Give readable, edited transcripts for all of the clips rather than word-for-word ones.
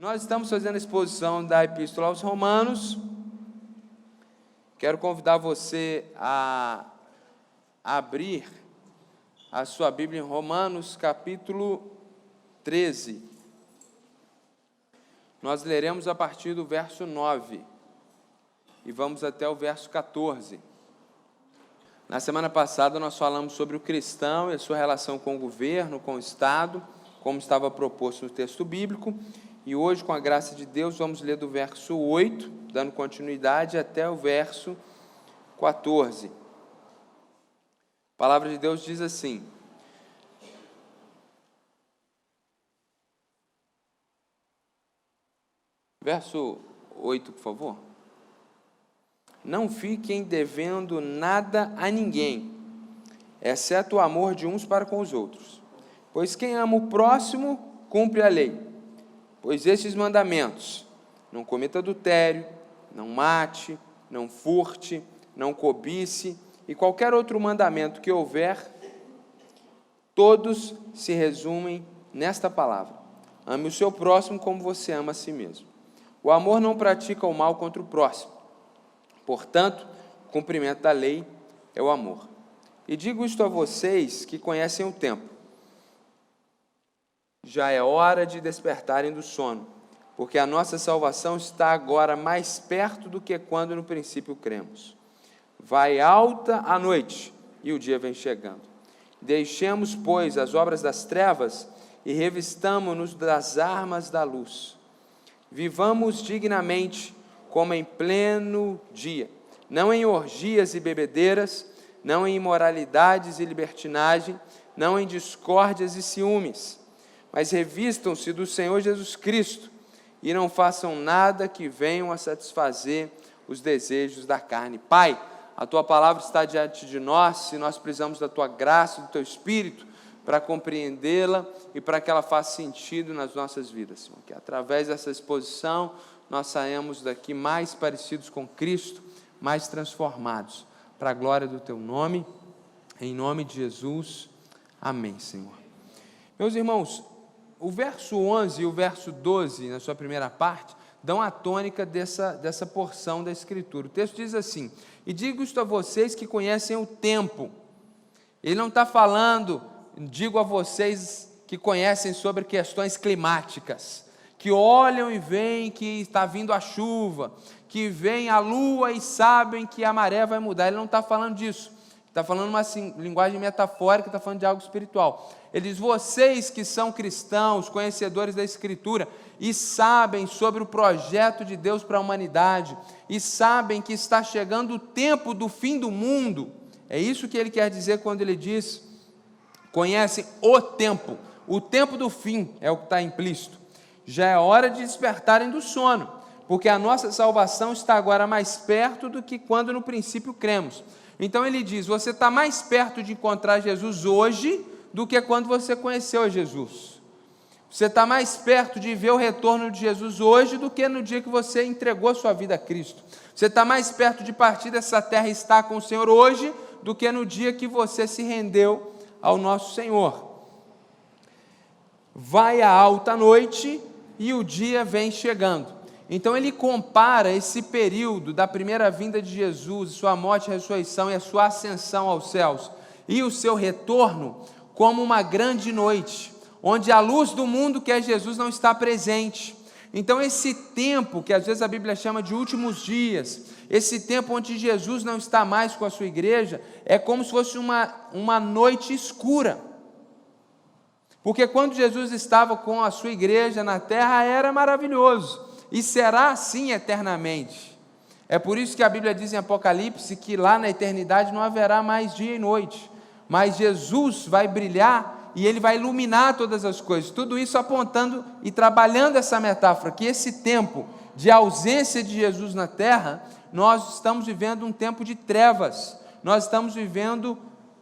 Nós estamos fazendo a exposição da Epístola aos Romanos. Quero convidar você a abrir a sua Bíblia em Romanos, capítulo 13. Nós leremos a partir do verso 9 e vamos até o verso 14. Na semana passada nós falamos sobre o cristão e a sua relação com o governo, com o Estado, como estava proposto no texto bíblico. E hoje, com a graça de Deus, vamos ler do verso 8, dando continuidade até o verso 14. A palavra de Deus diz assim: verso 8, por favor. Não fiquem devendo nada a ninguém, exceto o amor de uns para com os outros. Pois quem ama o próximo, cumpre a lei. Pois estes mandamentos: não cometa adultério, não mate, não furte, não cobice, e qualquer outro mandamento que houver, todos se resumem nesta palavra: ame o seu próximo como você ama a si mesmo. O amor não pratica o mal contra o próximo. Portanto, o cumprimento da lei é o amor. E digo isto a vocês que conhecem o tempo. Já é hora de despertarem do sono, porque a nossa salvação está agora mais perto do que quando no princípio cremos. Vai alta a noite e o dia vem chegando. Deixemos, pois, as obras das trevas e revistamo-nos das armas da luz. Vivamos dignamente, como em pleno dia, não em orgias e bebedeiras, não em imoralidades e libertinagem, não em discórdias e ciúmes, mas revistam-se do Senhor Jesus Cristo e não façam nada que venham a satisfazer os desejos da carne. Pai, a Tua palavra está diante de nós e nós precisamos da Tua graça, do Teu Espírito, para compreendê-la e para que ela faça sentido nas nossas vidas, Senhor. Que através dessa exposição nós saímos daqui mais parecidos com Cristo, mais transformados, para a glória do Teu nome, em nome de Jesus. Amém, Senhor. Meus irmãos, o verso 11 e o verso 12, na sua primeira parte, dão a tônica dessa porção da Escritura. O texto diz assim: e digo isto a vocês que conhecem o tempo. Ele não está falando, digo a vocês que conhecem sobre questões climáticas, que olham e veem que está vindo a chuva, que veem a lua e sabem que a maré vai mudar. Ele não está falando disso. Está falando uma linguagem metafórica, está falando de algo espiritual. Ele diz: vocês que são cristãos, conhecedores da Escritura, e sabem sobre o projeto de Deus para a humanidade, e sabem que está chegando o tempo do fim do mundo. É isso que ele quer dizer quando ele diz: conhecem o tempo do fim, é o que está implícito. Já é hora de despertarem do sono, porque a nossa salvação está agora mais perto do que quando no princípio cremos. Então ele diz: você está mais perto de encontrar Jesus hoje do que quando você conheceu Jesus. Você está mais perto de ver o retorno de Jesus hoje do que no dia que você entregou a sua vida a Cristo. Você está mais perto de partir dessa terra e estar com o Senhor hoje do que no dia que você se rendeu ao nosso Senhor. Vai a alta noite e o dia vem chegando. Então ele compara esse período da primeira vinda de Jesus, sua morte, ressurreição e a sua ascensão aos céus, e o seu retorno, como uma grande noite, onde a luz do mundo, que é Jesus, não está presente. Então esse tempo, que às vezes a Bíblia chama de últimos dias, esse tempo onde Jesus não está mais com a sua igreja, é como se fosse uma noite escura. Porque quando Jesus estava com a sua igreja na terra, era maravilhoso, e será assim eternamente. É por isso que a Bíblia diz em Apocalipse que lá na eternidade não haverá mais dia e noite, mas Jesus vai brilhar e Ele vai iluminar todas as coisas. Tudo isso apontando e trabalhando essa metáfora, que esse tempo de ausência de Jesus na terra, nós estamos vivendo um tempo de trevas, nós estamos vivendo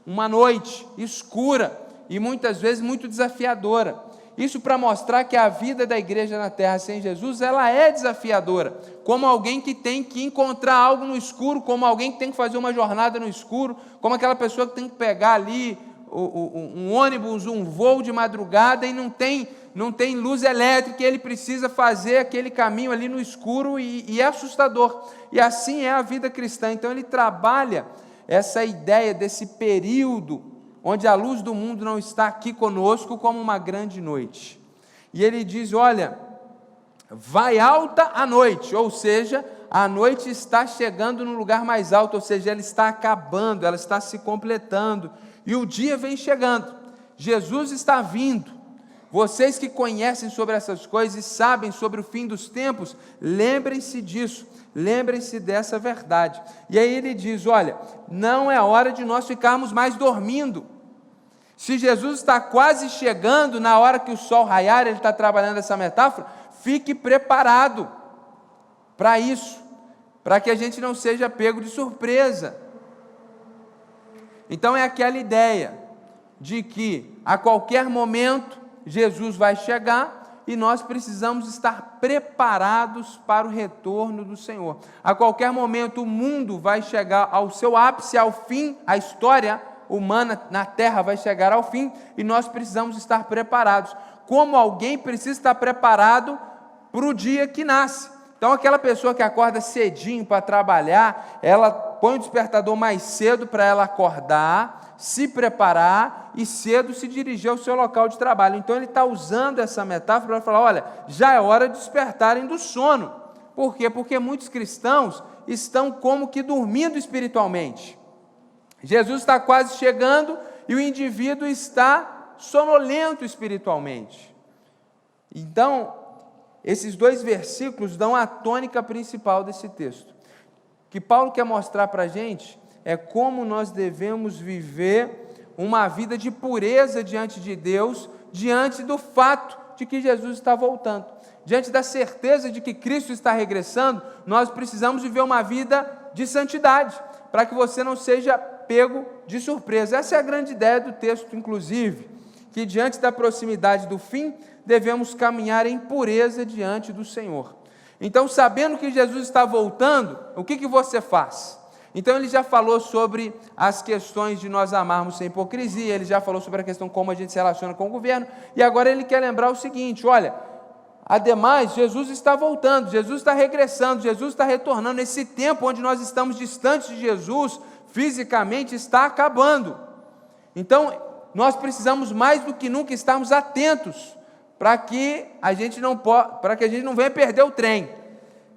uma noite escura e muitas vezes muito desafiadora. Isso para mostrar que a vida da igreja na terra sem Jesus, ela é desafiadora, como alguém que tem que encontrar algo no escuro, como alguém que tem que fazer uma jornada no escuro, como aquela pessoa que tem que pegar ali um ônibus, um voo de madrugada e não tem não tem luz elétrica, e ele precisa fazer aquele caminho ali no escuro, e é assustador. E assim é a vida cristã. Então ele trabalha essa ideia desse período onde a luz do mundo não está aqui conosco, como uma grande noite. E ele diz, olha, vai alta a noite, ou seja, a noite está chegando no lugar mais alto, ou seja, ela está acabando, ela está se completando, e o dia vem chegando, Jesus está vindo. Vocês que conhecem sobre essas coisas e sabem sobre o fim dos tempos, lembrem-se disso, lembrem-se dessa verdade. E aí ele diz, olha, não é hora de nós ficarmos mais dormindo. Se Jesus está quase chegando, na hora que o sol raiar, ele está trabalhando essa metáfora, fique preparado para isso, para que a gente não seja pego de surpresa. Então é aquela ideia de que a qualquer momento Jesus vai chegar e nós precisamos estar preparados para o retorno do Senhor. A qualquer momento o mundo vai chegar ao seu ápice, ao fim, a história humana na terra vai chegar ao fim e nós precisamos estar preparados. Como alguém precisa estar preparado para o dia que nasce. Então aquela pessoa que acorda cedinho para trabalhar, ela põe o despertador mais cedo para ela acordar, se preparar e cedo se dirigir ao seu local de trabalho. Então ele está usando essa metáfora para falar, olha, já é hora de despertarem do sono. Por quê? Porque muitos cristãos estão como que dormindo espiritualmente. Jesus está quase chegando e o indivíduo está sonolento espiritualmente. Então, esses dois versículos dão a tônica principal desse texto. O que Paulo quer mostrar para a gente é como nós devemos viver uma vida de pureza diante de Deus, diante do fato de que Jesus está voltando. Diante da certeza de que Cristo está regressando, nós precisamos viver uma vida de santidade, para que você não seja pego de surpresa. Essa é a grande ideia do texto, inclusive, que diante da proximidade do fim, devemos caminhar em pureza diante do Senhor. Então, sabendo que Jesus está voltando, o que você faz? Então, ele já falou sobre as questões de nós amarmos sem hipocrisia, ele já falou sobre a questão como a gente se relaciona com o governo, e agora ele quer lembrar o seguinte, olha, ademais, Jesus está voltando, Jesus está regressando, Jesus está retornando, esse tempo onde nós estamos distantes de Jesus, fisicamente, está acabando. Então, nós precisamos mais do que nunca estarmos atentos, para que a gente não venha perder o trem.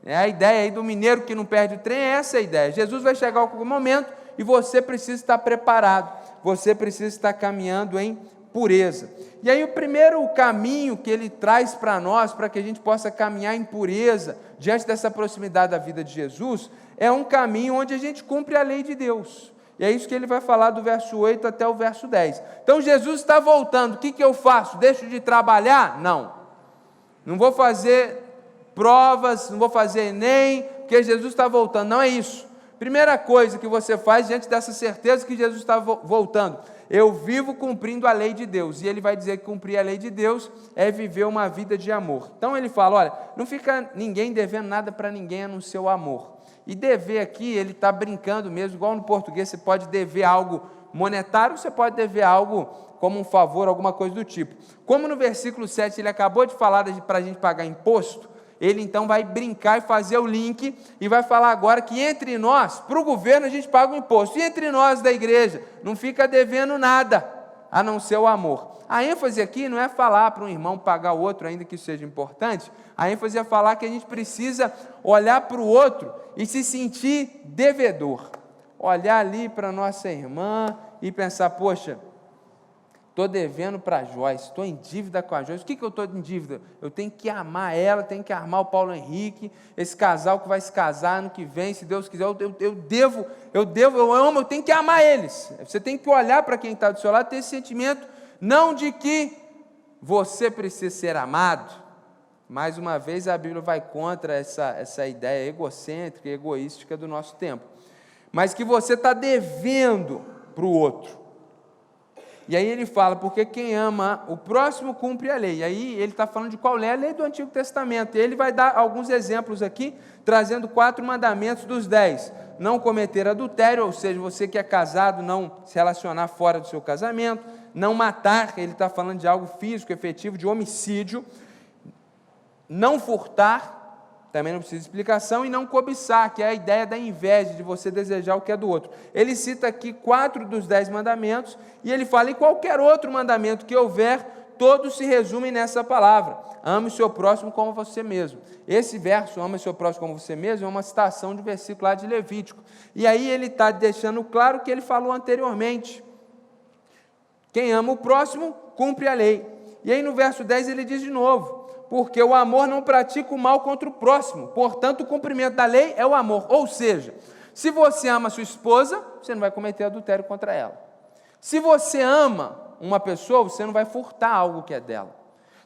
A ideia aí do mineiro que não perde o trem é essa a ideia. Jesus vai chegar a algum momento e você precisa estar preparado, você precisa estar caminhando em pureza. E aí o primeiro caminho que ele traz para nós, para que a gente possa caminhar em pureza, diante dessa proximidade da vida de Jesus, é um caminho onde a gente cumpre a lei de Deus. E é isso que ele vai falar do verso 8 até o verso 10. Então Jesus está voltando, o que eu faço? Deixo de trabalhar? Não vou fazer provas, não vou fazer Enem, porque Jesus está voltando, não é isso. Primeira coisa que você faz diante dessa certeza que Jesus está voltando, eu vivo cumprindo a lei de Deus, e ele vai dizer que cumprir a lei de Deus é viver uma vida de amor. Então ele fala, olha, não fica ninguém devendo nada para ninguém a não ser o amor. E dever aqui, ele está brincando mesmo, igual no português, você pode dever algo monetário, você pode dever algo como um favor, alguma coisa do tipo. Como no versículo 7 ele acabou de falar para a gente pagar imposto, ele então vai brincar e fazer o link, e vai falar agora que entre nós, para o governo a gente paga o imposto, e entre nós da igreja, não fica devendo nada, a não ser o amor. A ênfase aqui não é falar para um irmão pagar o outro, ainda que isso seja importante, a ênfase é falar que a gente precisa olhar para o outro e se sentir devedor. Olhar ali para a nossa irmã e pensar, poxa, estou devendo para a Joyce, estou em dívida com a Joyce. O que eu estou em dívida? Eu tenho que amar ela, tenho que amar o Paulo Henrique, esse casal que vai se casar ano que vem, se Deus quiser, eu amo, eu tenho que amar eles. Você tem que olhar para quem está do seu lado, ter esse sentimento, não de que você precisa ser amado. Mais uma vez a Bíblia vai contra essa ideia egocêntrica e egoística do nosso tempo, mas que você está devendo para o outro. E aí ele fala, porque quem ama o próximo cumpre a lei. E aí ele está falando de qual é a lei do Antigo Testamento. E ele vai dar alguns exemplos aqui, trazendo 4 mandamentos dos 10. Não cometer adultério, ou seja, você que é casado, não se relacionar fora do seu casamento. não matar, ele está falando de algo físico, efetivo, de homicídio, não furtar, também não precisa de explicação, e não cobiçar, que é a ideia da inveja, de você desejar o que é do outro. Ele cita aqui 4 dos 10 mandamentos, e ele fala, e qualquer outro mandamento que houver, todos se resumem nessa palavra: ame o seu próximo como você mesmo. Esse verso, ame o seu próximo como você mesmo, é uma citação de versículo lá de Levítico. E aí ele está deixando claro o que ele falou anteriormente: quem ama o próximo, cumpre a lei. E aí no verso 10 ele diz de novo: porque o amor não pratica o mal contra o próximo, portanto o cumprimento da lei é o amor. Ou seja, se você ama a sua esposa, você não vai cometer adultério contra ela. Se você ama uma pessoa, você não vai furtar algo que é dela.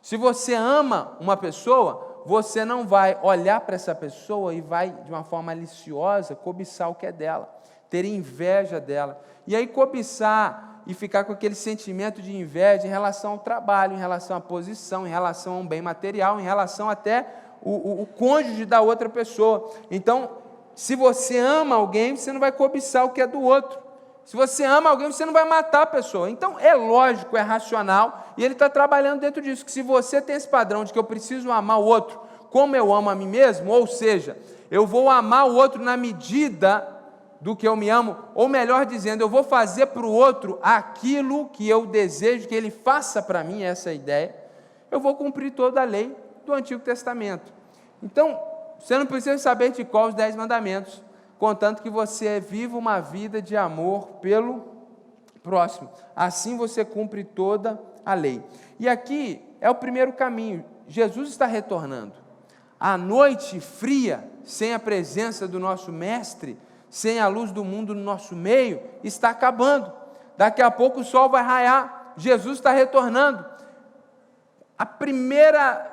Se você ama uma pessoa, você não vai olhar para essa pessoa e vai, de uma forma maliciosa, cobiçar o que é dela, ter inveja dela. E aí cobiçar e ficar com aquele sentimento de inveja em relação ao trabalho, em relação à posição, em relação a um bem material, em relação até o cônjuge da outra pessoa. Então, se você ama alguém, você não vai cobiçar o que é do outro. Se você ama alguém, você não vai matar a pessoa. Então, é lógico, é racional, e ele está trabalhando dentro disso, que se você tem esse padrão de que eu preciso amar o outro como eu amo a mim mesmo, ou seja, eu vou amar o outro na medida do que eu me amo, ou melhor dizendo, eu vou fazer para o outro aquilo que eu desejo que ele faça para mim, essa é a ideia, eu vou cumprir toda a lei do Antigo Testamento. Então, você não precisa saber de qual os 10 mandamentos, contanto que você viva uma vida de amor pelo próximo. Assim você cumpre toda a lei. E aqui é o primeiro caminho. Jesus está retornando. A noite fria, sem a presença do nosso Mestre, sem a luz do mundo no nosso meio, está acabando. Daqui a pouco o sol vai raiar. Jesus está retornando. A primeira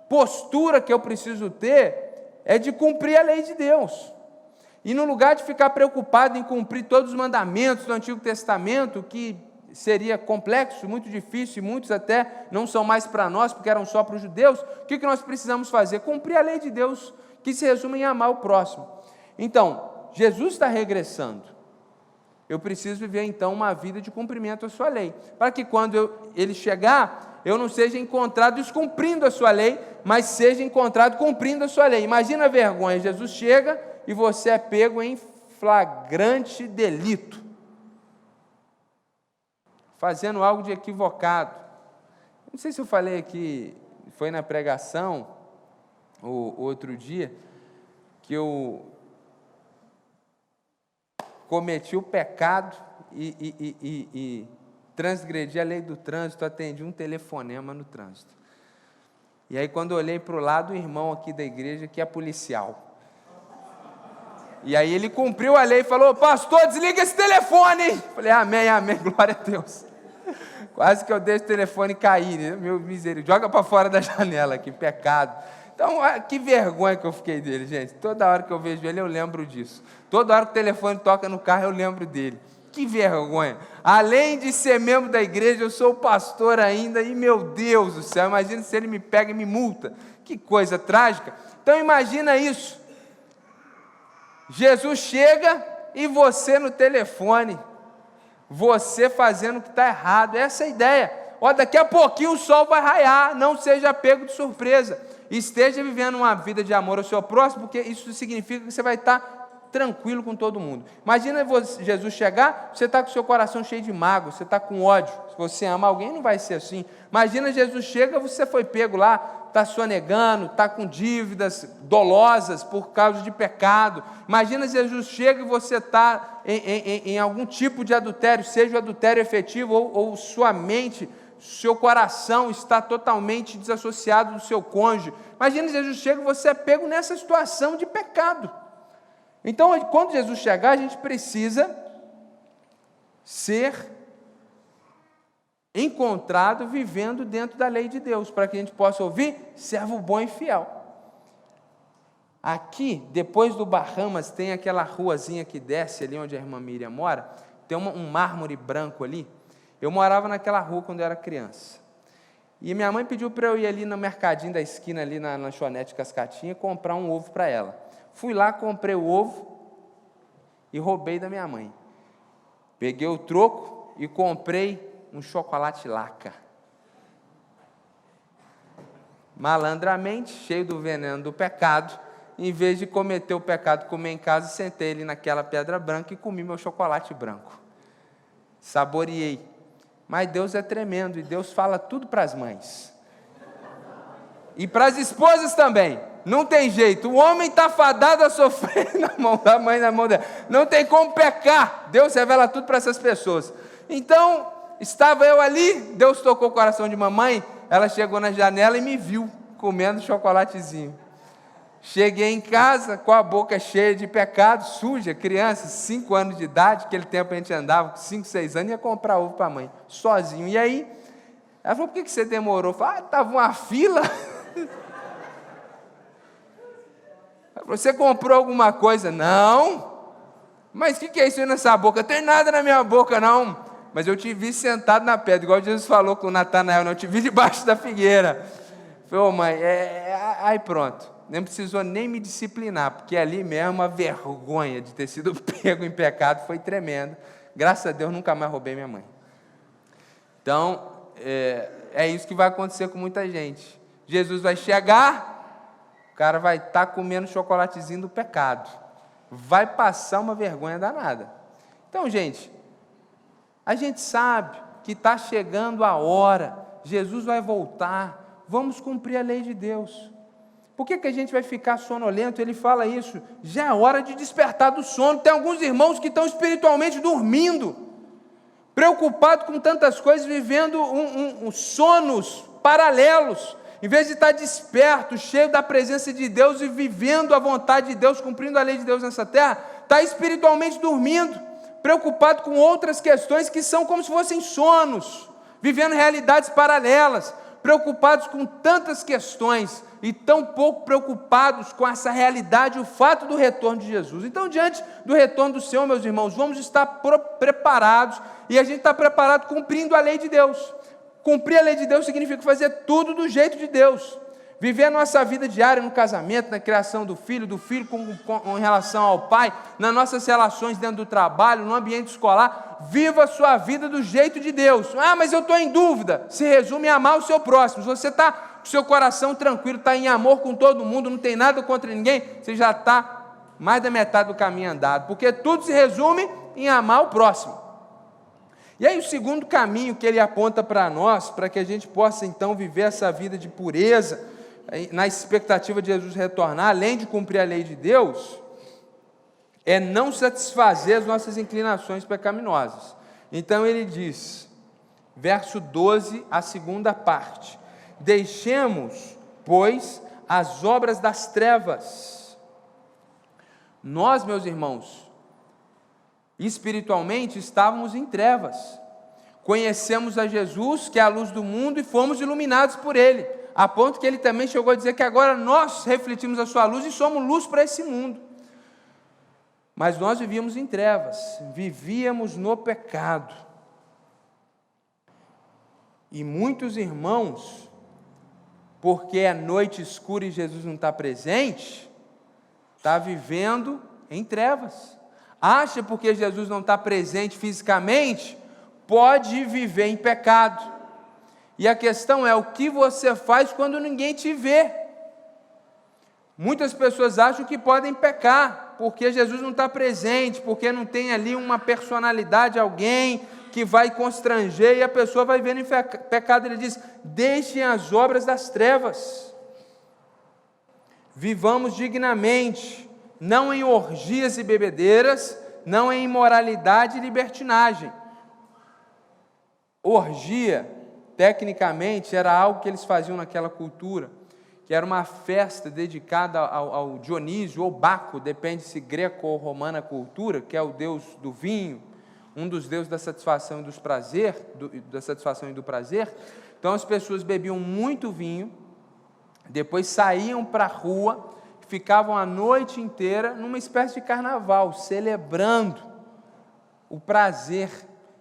postura que eu preciso ter é de cumprir a lei de Deus. E no lugar de ficar preocupado em cumprir todos os mandamentos do Antigo Testamento, que seria complexo, muito difícil, e muitos até não são mais para nós, porque eram só para os judeus, o que nós precisamos fazer? Cumprir a lei de Deus, que se resume em amar o próximo. Então, Jesus está regressando. Eu preciso viver então uma vida de cumprimento à sua lei, para que quando ele chegar, eu não seja encontrado descumprindo a sua lei, mas seja encontrado cumprindo a sua lei. Imagina a vergonha, Jesus chega e você é pego em flagrante delito, fazendo algo de equivocado. Não sei se eu falei aqui, foi na pregação, o outro dia, que eu cometi o pecado e transgredi a lei do trânsito, atendi um telefonema no trânsito. E aí quando eu olhei para o lado, o irmão aqui da igreja, que é policial. E aí ele cumpriu a lei e falou: pastor, desliga esse telefone, hein? Falei: amém, amém, glória a Deus. Quase que eu deixo o telefone cair, né? Meu misericórdia, joga para fora da janela, que pecado. Então, que vergonha que eu fiquei dele, gente. Toda hora que eu vejo ele, eu lembro disso. Toda hora que o telefone toca no carro, eu lembro dele. Que vergonha. Além de ser membro da igreja, eu sou pastor ainda, e meu Deus do céu, imagina se ele me pega e me multa. Que coisa trágica. Então, imagina isso. Jesus chega e você no telefone, você fazendo o que está errado. Essa é a ideia. Ó, daqui a pouquinho o sol vai raiar, não seja pego de surpresa. Esteja vivendo uma vida de amor ao seu próximo, porque isso significa que você vai estar tranquilo com todo mundo. Imagina Jesus chegar, você está com o seu coração cheio de mágoa, você está com ódio. Se você ama alguém, não vai ser assim. Imagina Jesus chega, você foi pego lá, está sonegando, está com dívidas dolosas por causa de pecado. Imagina Jesus chega e você está em algum tipo de adultério, seja o adultério efetivo ou sua mente, seu coração está totalmente desassociado do seu cônjuge. Imagina Jesus chega e você é pego nessa situação de pecado. Então, quando Jesus chegar, a gente precisa ser encontrado vivendo dentro da lei de Deus, para que a gente possa ouvir: servo bom e fiel. Aqui, depois do Bahamas, tem aquela ruazinha que desce ali onde a irmã Miriam mora, tem um mármore branco ali. Eu morava naquela rua quando eu era criança. E minha mãe pediu para eu ir ali no mercadinho da esquina, ali na lanchonete Cascatinha, comprar um ovo para ela. Fui lá, comprei o ovo e roubei da minha mãe. Peguei o troco e comprei um chocolate Laca. Malandramente, cheio do veneno do pecado, em vez de cometer o pecado, comer em casa, sentei ele naquela pedra branca e comi meu chocolate branco. Saboreei. Mas Deus é tremendo, e Deus fala tudo para as mães. E para as esposas também. Não tem jeito, o homem está fadado a sofrer na mão da mãe, na mão dela. Não tem como pecar. Deus revela tudo para essas pessoas. Então, estava eu ali, Deus tocou o coração de mamãe, ela chegou na janela e me viu comendo chocolatezinho. Cheguei em casa com a boca cheia de pecado, suja, criança, 5 anos de idade, aquele tempo a gente andava com 5, 6 anos, ia comprar ovo para a mãe, sozinho. E aí, ela falou, por que você demorou? Eu falei, estava uma fila. Ela falou, você comprou alguma coisa? Não. Mas o que é isso aí nessa boca? Não tem nada na minha boca, não. Mas eu te vi sentado na pedra, igual Jesus falou com o Natanael, não, eu te vi debaixo da figueira. Eu falei, ô mãe, aí pronto. Não precisou nem me disciplinar, porque ali mesmo a vergonha de ter sido pego em pecado foi tremenda. Graças a Deus nunca mais roubei minha mãe. Então, é isso que vai acontecer com muita gente. Jesus vai chegar, o cara vai estar comendo chocolatezinho do pecado. Vai passar uma vergonha danada. Então, gente, a gente sabe que está chegando a hora, Jesus vai voltar, vamos cumprir a lei de Deus. Por que a gente vai ficar sonolento? Ele fala isso, já é hora de despertar do sono. Tem alguns irmãos que estão espiritualmente dormindo, preocupados com tantas coisas, vivendo sonos paralelos, em vez de estar desperto, cheio da presença de Deus e vivendo a vontade de Deus, cumprindo a lei de Deus nessa terra, está espiritualmente dormindo, preocupado com outras questões que são como se fossem sonos, vivendo realidades paralelas, preocupados com tantas questões e tão pouco preocupados com essa realidade, o fato do retorno de Jesus. Então, diante do retorno do Senhor, meus irmãos, vamos estar preparados, e a gente está preparado cumprindo a lei de Deus. Cumprir a lei de Deus significa fazer tudo do jeito de Deus, viver a nossa vida diária no casamento, na criação do filho com relação ao pai, nas nossas relações dentro do trabalho, no ambiente escolar. Viva a sua vida do jeito de Deus. Ah, mas eu estou em dúvida. Se resume a amar o seu próximo. Se você está com o seu coração tranquilo, está em amor com todo mundo, não tem nada contra ninguém, você já está mais da metade do caminho andado, porque tudo se resume em amar o próximo. E aí o segundo caminho que ele aponta para nós, para que a gente possa então viver essa vida de pureza, na expectativa de Jesus retornar, além de cumprir a lei de Deus, é não satisfazer as nossas inclinações pecaminosas. Então ele diz, verso 12, a segunda parte, deixemos, pois, as obras das trevas. Nós, meus irmãos, espiritualmente estávamos em trevas, conhecemos a Jesus, que é a luz do mundo, e fomos iluminados por Ele, a ponto que Ele também chegou a dizer que agora nós refletimos a sua luz e somos luz para esse mundo. Mas nós vivíamos em trevas, vivíamos no pecado, e muitos irmãos, porque é noite escura e Jesus não está presente, está vivendo em trevas. Acha porque Jesus não está presente fisicamente, pode viver em pecado. E a questão é o que você faz quando ninguém te vê. Muitas pessoas acham que podem pecar, porque Jesus não está presente, porque não tem ali uma personalidade, alguém que vai constranger, e a pessoa vai vendo em pecado. Ele diz, deixem as obras das trevas, vivamos dignamente, não em orgias e bebedeiras, não em imoralidade e libertinagem. Orgia, tecnicamente, era algo que eles faziam naquela cultura, que era uma festa dedicada ao Dionísio ou Baco, depende se greco ou romana cultura, que é o deus do vinho, um dos deuses da satisfação e dos prazer, da satisfação e do prazer. Então as pessoas bebiam muito vinho, depois saíam para a rua, ficavam a noite inteira numa espécie de carnaval, celebrando o prazer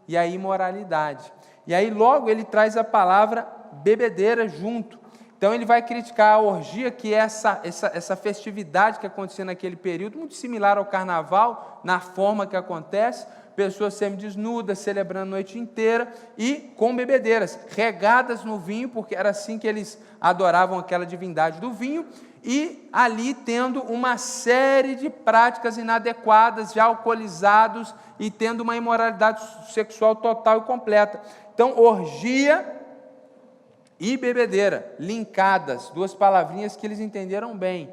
e a imoralidade. E aí logo ele traz a palavra bebedeira junto. Então ele vai criticar a orgia, que é essa festividade que acontecia naquele período, muito similar ao carnaval, na forma que acontece, pessoas semidesnudas, celebrando a noite inteira, e com bebedeiras, regadas no vinho, porque era assim que eles adoravam aquela divindade do vinho, e ali tendo uma série de práticas inadequadas, já alcoolizados, e tendo uma imoralidade sexual total e completa. Então, orgia e bebedeira, linkadas, duas palavrinhas que eles entenderam bem.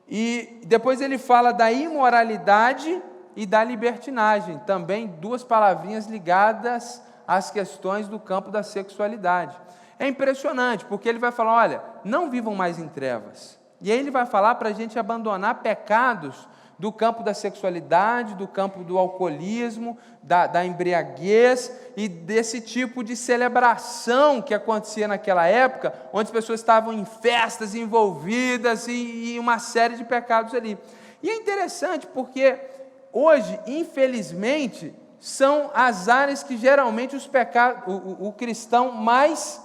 E depois ele fala da imoralidade e da libertinagem, também duas palavrinhas ligadas às questões do campo da sexualidade. É impressionante, porque ele vai falar, olha, não vivam mais em trevas. E aí ele vai falar para a gente abandonar pecados do campo da sexualidade, do campo do alcoolismo, da embriaguez e desse tipo de celebração que acontecia naquela época, onde as pessoas estavam em festas envolvidas e uma série de pecados ali. E é interessante porque hoje, infelizmente, são as áreas que geralmente o cristão mais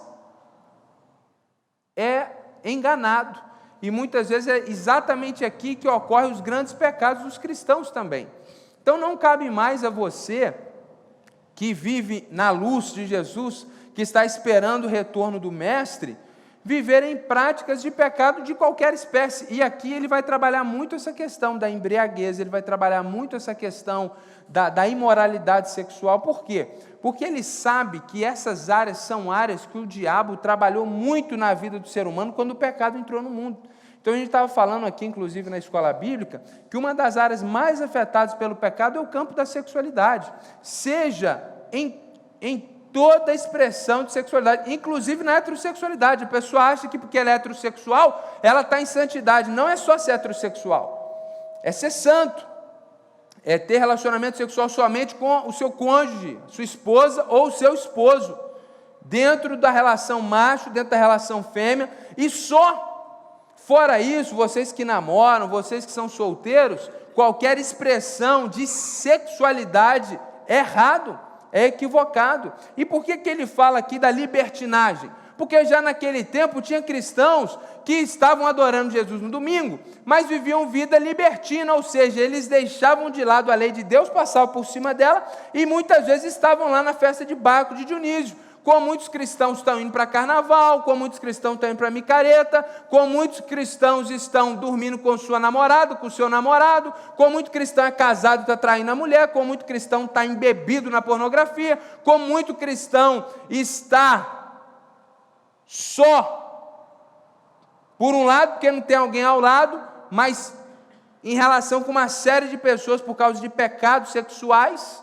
é enganado. E muitas vezes é exatamente aqui que ocorrem os grandes pecados dos cristãos também. Então não cabe mais a você, que vive na luz de Jesus, que está esperando o retorno do Mestre, viver em práticas de pecado de qualquer espécie. E aqui ele vai trabalhar muito essa questão da embriaguez, ele vai trabalhar muito essa questão da imoralidade sexual. Por quê? Porque ele sabe que essas áreas são áreas que o diabo trabalhou muito na vida do ser humano quando o pecado entrou no mundo. Então a gente estava falando aqui, inclusive na escola bíblica, que uma das áreas mais afetadas pelo pecado é o campo da sexualidade, seja em toda a expressão de sexualidade, inclusive na heterossexualidade. A pessoa acha que porque ela é heterossexual, ela está em santidade. Não é só ser heterossexual, é ser santo, é ter relacionamento sexual somente com o seu cônjuge, sua esposa ou o seu esposo, dentro da relação macho, dentro da relação fêmea, e só. Fora isso, vocês que namoram, vocês que são solteiros, qualquer expressão de sexualidade é errado, é equivocado. E por que ele fala aqui da libertinagem? Porque já naquele tempo tinha cristãos que estavam adorando Jesus no domingo, mas viviam vida libertina, ou seja, eles deixavam de lado a lei de Deus, passavam por cima dela, e muitas vezes estavam lá na festa de Baco de Dionísio. Como muitos cristãos estão indo para carnaval, como muitos cristãos estão indo para micareta, como muitos cristãos estão dormindo com sua namorada, com seu namorado, como muito cristão é casado e está traindo a mulher, como muito cristão está embebido na pornografia, como muito cristão está só, por um lado, porque não tem alguém ao lado, mas em relação com uma série de pessoas por causa de pecados sexuais.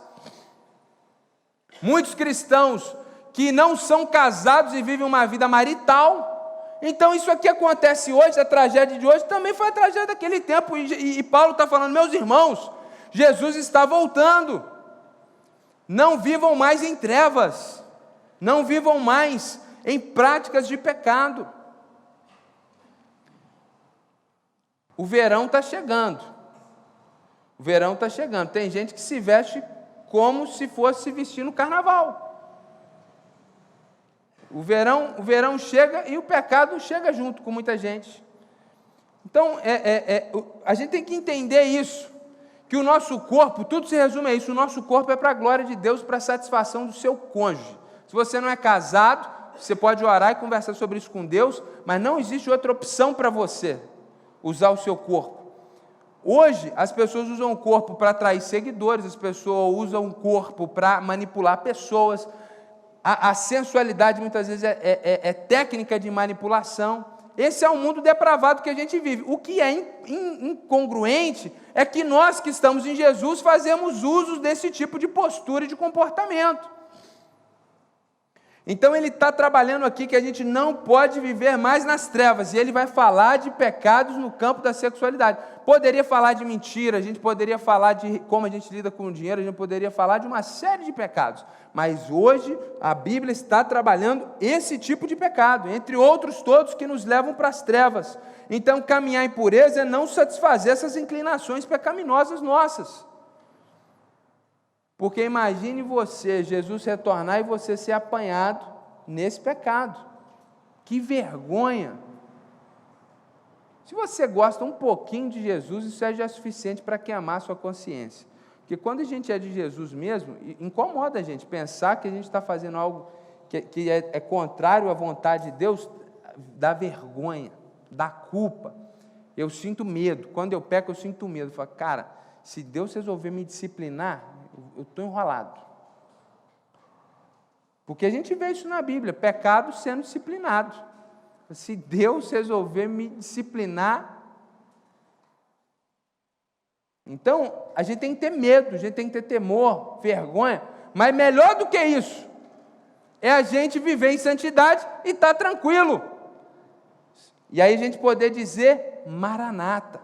Muitos cristãos que não são casados e vivem uma vida marital. Então isso aqui acontece hoje, a tragédia de hoje também foi a tragédia daquele tempo, e Paulo está falando, meus irmãos, Jesus está voltando, não vivam mais em trevas, não vivam mais em práticas de pecado. O verão está chegando, tem gente que se veste como se fosse se vestir no carnaval. O verão chega e o pecado chega junto com muita gente. Então, a gente tem que entender isso, que o nosso corpo, tudo se resume a isso, o nosso corpo é para a glória de Deus, para a satisfação do seu cônjuge. Se você não é casado, você pode orar e conversar sobre isso com Deus, mas não existe outra opção para você usar o seu corpo. Hoje, as pessoas usam o corpo para atrair seguidores, as pessoas usam o corpo para manipular pessoas. A sensualidade muitas vezes é técnica de manipulação. Esse é o mundo depravado que a gente vive. O que é incongruente é que nós que estamos em Jesus fazemos uso desse tipo de postura e de comportamento. Então ele está trabalhando aqui que a gente não pode viver mais nas trevas, e ele vai falar de pecados no campo da sexualidade. Poderia falar de mentira, a gente poderia falar de como a gente lida com o dinheiro, a gente poderia falar de uma série de pecados, mas hoje a Bíblia está trabalhando esse tipo de pecado, entre outros todos que nos levam para as trevas. Então caminhar em pureza é não satisfazer essas inclinações pecaminosas nossas. Porque imagine você, Jesus retornar e você ser apanhado nesse pecado. Que vergonha! Se você gosta um pouquinho de Jesus, isso é já suficiente para queimar a sua consciência. Porque quando a gente é de Jesus mesmo, incomoda a gente pensar que a gente está fazendo algo que é contrário à vontade de Deus, dá vergonha, dá culpa. Eu sinto medo. Quando eu peco, eu sinto medo. Eu falo, cara, se Deus resolver me disciplinar, eu estou enrolado. Porque a gente vê isso na Bíblia, pecado sendo disciplinado. Se Deus resolver me disciplinar, então a gente tem que ter medo, a gente tem que ter temor, vergonha, mas melhor do que isso, é a gente viver em santidade e estar tranquilo. E aí a gente poder dizer, Maranata,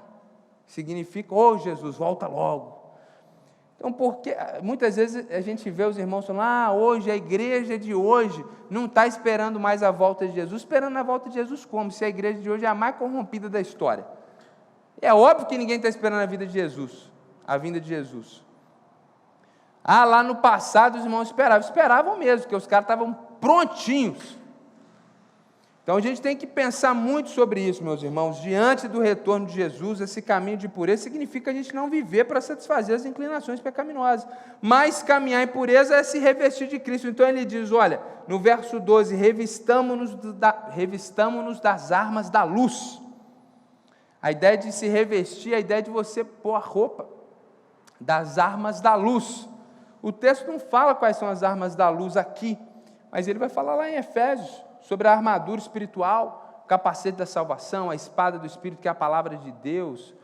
significa, Jesus, volta logo. Então, porque muitas vezes a gente vê os irmãos falando, hoje a igreja de hoje não está esperando mais a volta de Jesus. Esperando a volta de Jesus como? Se a igreja de hoje é a mais corrompida da história. É óbvio que ninguém está esperando a vida de Jesus, a vinda de Jesus. Lá no passado os irmãos esperavam mesmo, porque os caras estavam prontinhos. Então a gente tem que pensar muito sobre isso, meus irmãos. Diante do retorno de Jesus, esse caminho de pureza significa a gente não viver para satisfazer as inclinações pecaminosas, mas caminhar em pureza é se revestir de Cristo. Então ele diz, olha, no verso 12, revistamo-nos das armas da luz. A ideia de se revestir, a ideia de você pôr a roupa das armas da luz. O texto não fala quais são as armas da luz aqui, mas ele vai falar lá em Efésios, sobre a armadura espiritual, o capacete da salvação, a espada do Espírito, que é a palavra de Deus,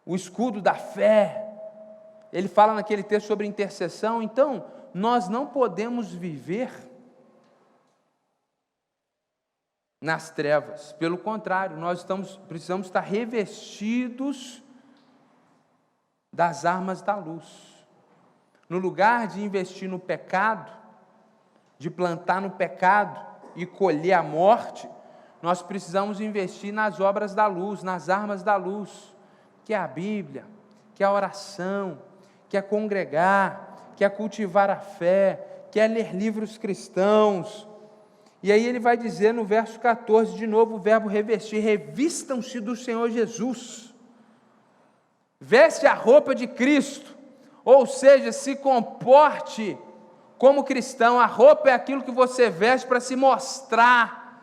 o escudo da fé. Ele fala naquele texto sobre intercessão. Então, nós não podemos viver nas trevas, pelo contrário, nós precisamos estar revestidos das armas da luz. No lugar de investir no pecado, de plantar no pecado e colher a morte, nós precisamos investir nas obras da luz, nas armas da luz, que é a Bíblia, que é a oração, que é congregar, que é cultivar a fé, que é ler livros cristãos. E aí ele vai dizer no verso 14, de novo o verbo revestir, revistam-se do Senhor Jesus, veste a roupa de Cristo, ou seja, se comporte como cristão. A roupa é aquilo que você veste para se mostrar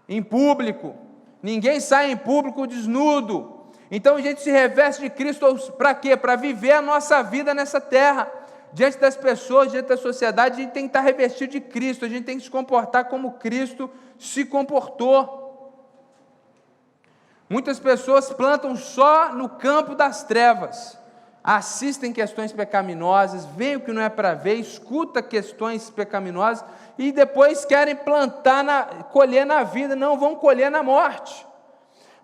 em público. Ninguém sai em público desnudo. Então a gente se reveste de Cristo para quê? Para viver a nossa vida nessa terra. Diante das pessoas, diante da sociedade, a gente tem que estar revestido de Cristo. A gente tem que se comportar como Cristo se comportou. Muitas pessoas plantam só no campo das trevas. Assistem questões pecaminosas, veem o que não é para ver, escuta questões pecaminosas e depois querem colher na vida, não vão colher na morte.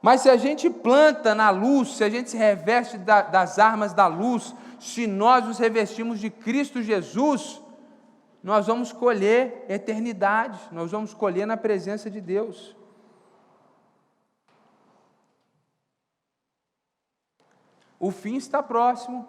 Mas se a gente planta na luz, se a gente se reveste das armas da luz, se nós nos revestimos de Cristo Jesus, nós vamos colher eternidade, nós vamos colher na presença de Deus. O fim está próximo,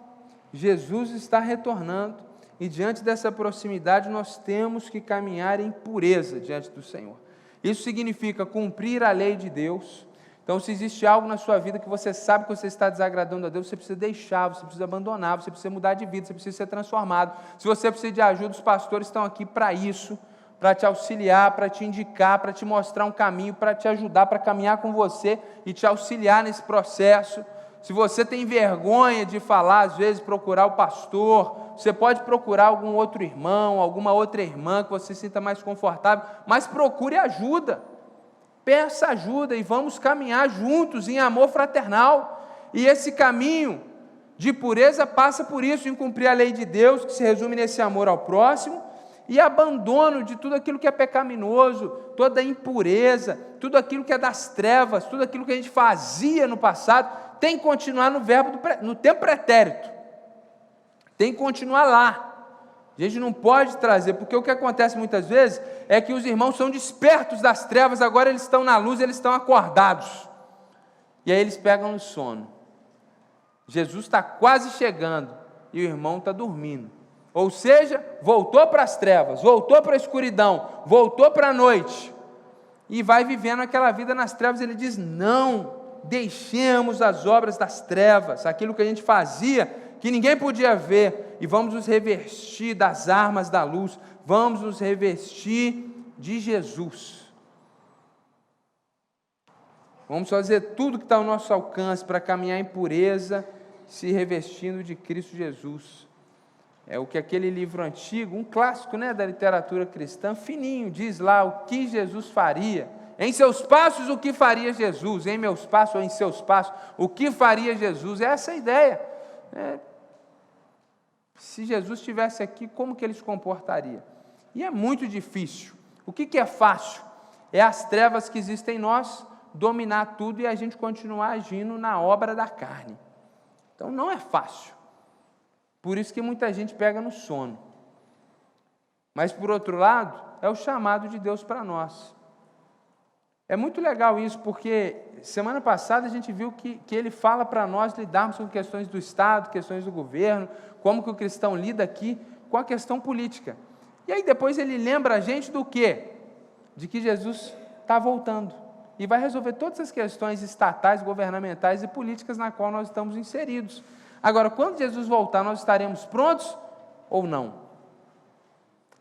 Jesus está retornando, e diante dessa proximidade nós temos que caminhar em pureza diante do Senhor. Isso significa cumprir a lei de Deus. Então, se existe algo na sua vida que você sabe que você está desagradando a Deus, você precisa deixar, você precisa abandonar, você precisa mudar de vida, você precisa ser transformado. Se você precisa de ajuda, os pastores estão aqui para isso, para te auxiliar, para te indicar, para te mostrar um caminho, para te ajudar, para caminhar com você e te auxiliar nesse processo. Se você tem vergonha de falar, às vezes procurar o pastor, você pode procurar algum outro irmão, alguma outra irmã que você se sinta mais confortável, mas procure ajuda, peça ajuda e vamos caminhar juntos em amor fraternal. E esse caminho de pureza passa por isso, em cumprir a lei de Deus, que se resume nesse amor ao próximo, e abandono de tudo aquilo que é pecaminoso, toda a impureza, tudo aquilo que é das trevas, tudo aquilo que a gente fazia no passado, tem que continuar no tempo pretérito, tem que continuar lá. A gente não pode trazer, porque o que acontece muitas vezes é que os irmãos são despertos das trevas, agora eles estão na luz, eles estão acordados, e aí eles pegam no sono. Jesus está quase chegando, e o irmão está dormindo, ou seja, voltou para as trevas, voltou para a escuridão, voltou para a noite, e vai vivendo aquela vida nas trevas. Ele diz, não, deixemos as obras das trevas, aquilo que a gente fazia, que ninguém podia ver, e vamos nos revestir das armas da luz, vamos nos revestir de Jesus. Vamos fazer tudo que está ao nosso alcance para caminhar em pureza, se revestindo de Cristo Jesus. É o que aquele livro antigo, um clássico, né, da literatura cristã, fininho, diz lá o que Jesus faria. Em seus passos, o que faria Jesus? Em meus passos ou em seus passos, o que faria Jesus? É essa a ideia. Se Jesus estivesse aqui, como que ele se comportaria? E é muito difícil. O que é fácil? É as trevas que existem em nós dominar tudo e a gente continuar agindo na obra da carne. Então não é fácil. Por isso que muita gente pega no sono. Mas por outro lado, é o chamado de Deus para nós. É muito legal isso, porque semana passada a gente viu que ele fala para nós lidarmos com questões do Estado, questões do governo, como que o cristão lida aqui com a questão política. E aí depois ele lembra a gente do quê? De que Jesus está voltando e vai resolver todas as questões estatais, governamentais e políticas na qual nós estamos inseridos. Agora, quando Jesus voltar, nós estaremos prontos ou não?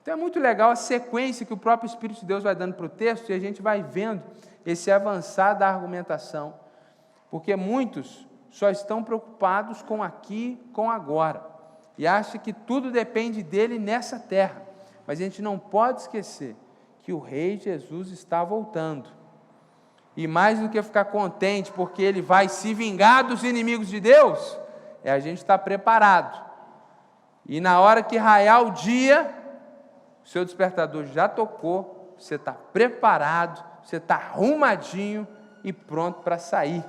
Então é muito legal a sequência que o próprio Espírito de Deus vai dando para o texto e a gente vai vendo esse avançar da argumentação, porque muitos só estão preocupados com aqui, com agora, e acham que tudo depende dele nessa terra, mas a gente não pode esquecer que o Rei Jesus está voltando, e mais do que ficar contente porque ele vai se vingar dos inimigos de Deus, a gente estar preparado, e na hora que raiar o dia, o seu despertador já tocou, você está preparado, você está arrumadinho e pronto para sair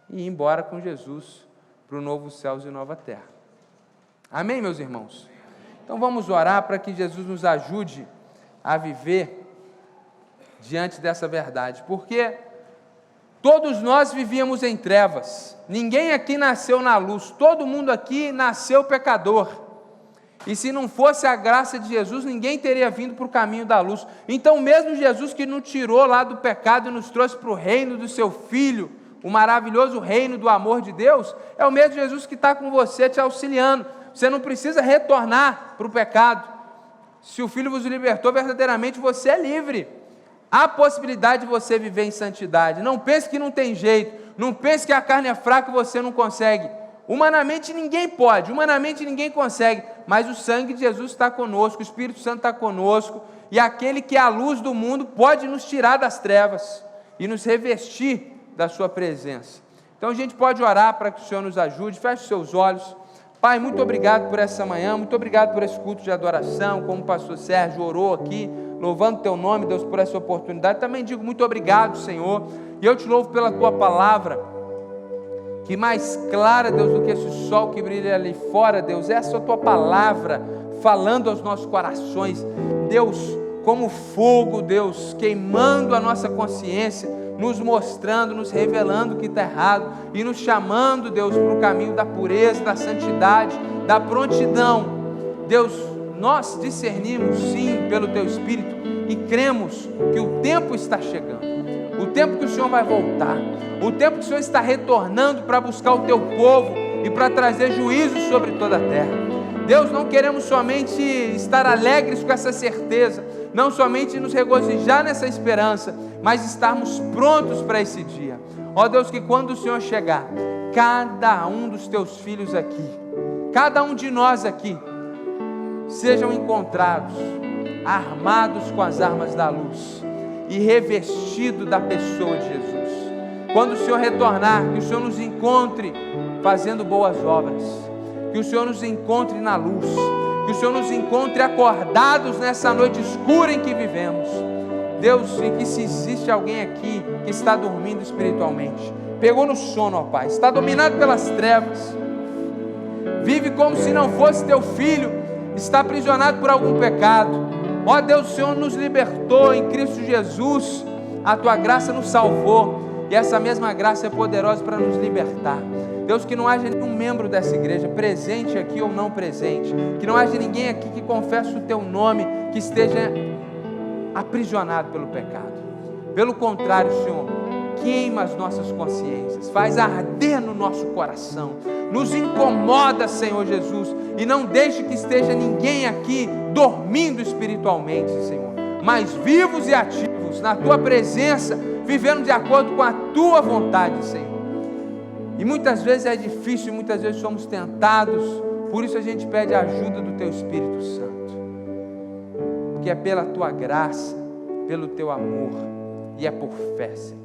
e ir embora com Jesus para o novo céus e nova terra. Amém, meus irmãos? Então vamos orar para que Jesus nos ajude a viver diante dessa verdade, porque todos nós vivíamos em trevas, ninguém aqui nasceu na luz, todo mundo aqui nasceu pecador. E se não fosse a graça de Jesus, ninguém teria vindo para o caminho da luz. Então mesmo Jesus que nos tirou lá do pecado e nos trouxe para o reino do seu Filho, o maravilhoso reino do amor de Deus, é o mesmo Jesus que está com você, te auxiliando. Você não precisa retornar para o pecado. Se o Filho vos libertou, verdadeiramente você é livre. Há possibilidade de você viver em santidade. Não pense que não tem jeito, não pense que a carne é fraca e você não consegue. Humanamente ninguém pode, humanamente ninguém consegue, mas o sangue de Jesus está conosco, o Espírito Santo está conosco, e aquele que é a luz do mundo pode nos tirar das trevas e nos revestir da sua presença. Então a gente pode orar para que o Senhor nos ajude. Feche os seus olhos. Pai, muito obrigado por essa manhã, muito obrigado por esse culto de adoração, como o pastor Sérgio orou aqui, louvando teu nome, Deus, por essa oportunidade. Também digo muito obrigado, Senhor, e eu te louvo pela tua palavra, que mais clara, Deus, do que esse sol que brilha ali fora, Deus, essa tua palavra falando aos nossos corações, Deus, como fogo, Deus, queimando a nossa consciência, nos mostrando, nos revelando o que está errado, e nos chamando, Deus, para o caminho da pureza, da santidade, da prontidão. Deus, nós discernimos sim pelo teu Espírito, e cremos que o tempo está chegando, o tempo que o Senhor vai voltar, o tempo que o Senhor está retornando para buscar o teu povo e para trazer juízo sobre toda a terra. Deus, não queremos somente estar alegres com essa certeza, não somente nos regozijar nessa esperança, mas estarmos prontos para esse dia. Ó Deus, que quando o Senhor chegar, cada um dos teus filhos aqui, cada um de nós aqui, sejam encontrados, armados com as armas da luz, e revestido da pessoa de Jesus. Quando o Senhor retornar, que o Senhor nos encontre fazendo boas obras, que o Senhor nos encontre na luz, que o Senhor nos encontre acordados nessa noite escura em que vivemos. Deus, e que se existe alguém aqui que está dormindo espiritualmente, pegou no sono, ó Pai, está dominado pelas trevas, vive como se não fosse teu filho, está aprisionado por algum pecado. Ó Deus, o Senhor nos libertou em Cristo Jesus, a tua graça nos salvou, e essa mesma graça é poderosa para nos libertar. Deus, que não haja nenhum membro dessa igreja, presente aqui ou não presente, que não haja ninguém aqui que confesse o teu nome, que esteja aprisionado pelo pecado. Pelo contrário, Senhor, queima as nossas consciências, faz arder no no nosso coração, nos incomoda, Senhor Jesus, e não deixe que esteja ninguém aqui dormindo espiritualmente, Senhor, mas vivos e ativos na Tua presença, vivendo de acordo com a Tua vontade, Senhor. E muitas vezes é difícil, muitas vezes somos tentados, por isso a gente pede a ajuda do Teu Espírito Santo, porque é pela Tua graça, pelo Teu amor, e é por fé, Senhor.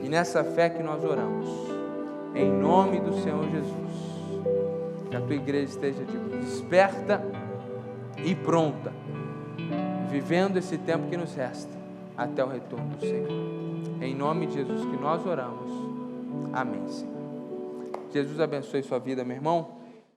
E nessa fé que nós oramos, em nome do Senhor Jesus, que a Tua igreja esteja desperta e pronta, vivendo esse tempo que nos resta, até o retorno do Senhor. Em nome de Jesus que nós oramos. Amém, Senhor. Jesus abençoe sua vida, meu irmão.